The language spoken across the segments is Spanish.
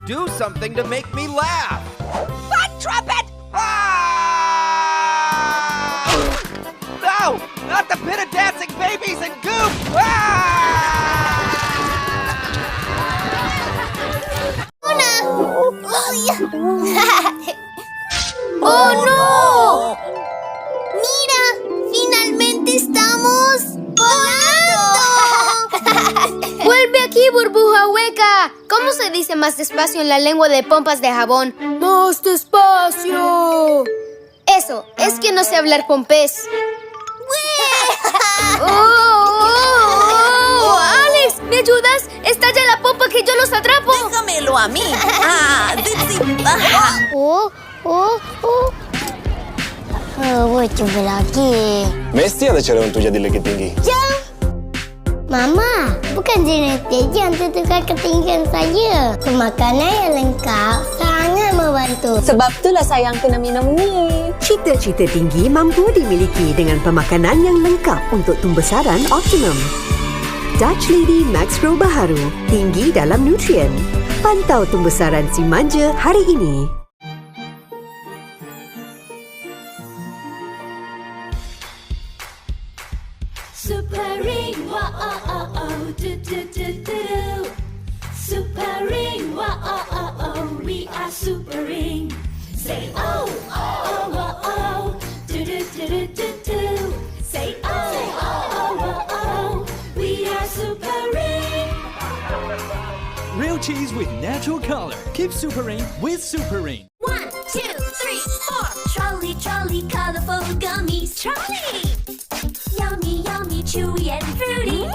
Do something to make me laugh. Butt trumpet! Ah! No! Not the pit of dancing babies and goop! Ah! ¡Oh, no! ¡Mira! ¡Finalmente estamos volando! ¡Vuelve aquí, burbuja hueca! ¿Cómo se dice más despacio en la lengua de pompas de jabón? ¡Más despacio! Eso, es que no sé hablar pompés. ¡Oh! ¡Alex! ¿Me ayudas? ¡Estalla la pompa que yo los atrapo! ¡Déjamelo a mí! Dipsy! Voi coba lagi. Mesti ada cara untuk jadi lagi tinggi. Jom! Mama, bukan genetik yang tentukan ketinggian saja. Makanan yang lengkap sangat membantu. Sebab itulah sayang kena minum ni. Cita-cita tinggi mampu dimiliki dengan pemakanan yang lengkap untuk pembesaran optimum. Dutch Lady Max Pro baharu, tinggi dalam nutrien. Pantau pembesaran si manja hari ini. Super ring, wah oh oh oh, do do do do. Super ring, wah oh oh oh, we are super ring. Say oh oh oh oh, do do do do do do. Say oh oh oh oh, we are super ring. Real cheese with natural color. Keep Super Ring with Super Ring. 1, 2, 3, 4. Trolley, trolley, colorful gummies. Trolley. Yummy, yummy, chewy and fruity.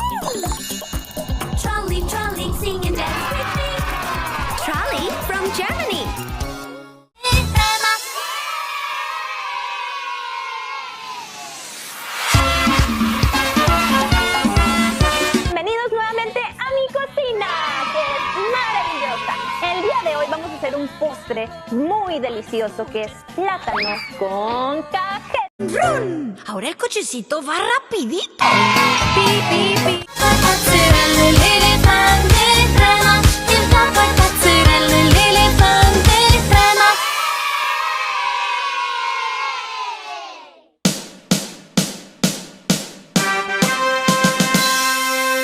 Trolley, trolley, sing and dance with me. Trolley from Germany. Bienvenidos nuevamente a mi cocina, que es maravillosa. El día de hoy vamos a hacer un postre muy delicioso que es plátano con cajeta. ¡Run! Ahora el cochecito va rapidito. Pi, pi, pi.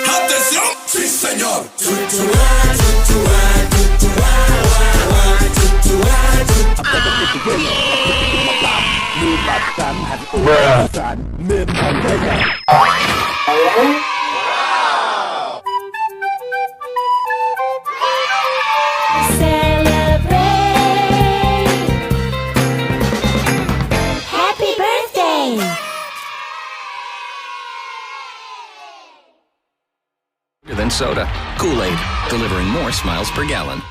¡Atención! ¡Sí, señor! Happy birthday! Than soda. Kool-Aid, delivering more smiles per gallon.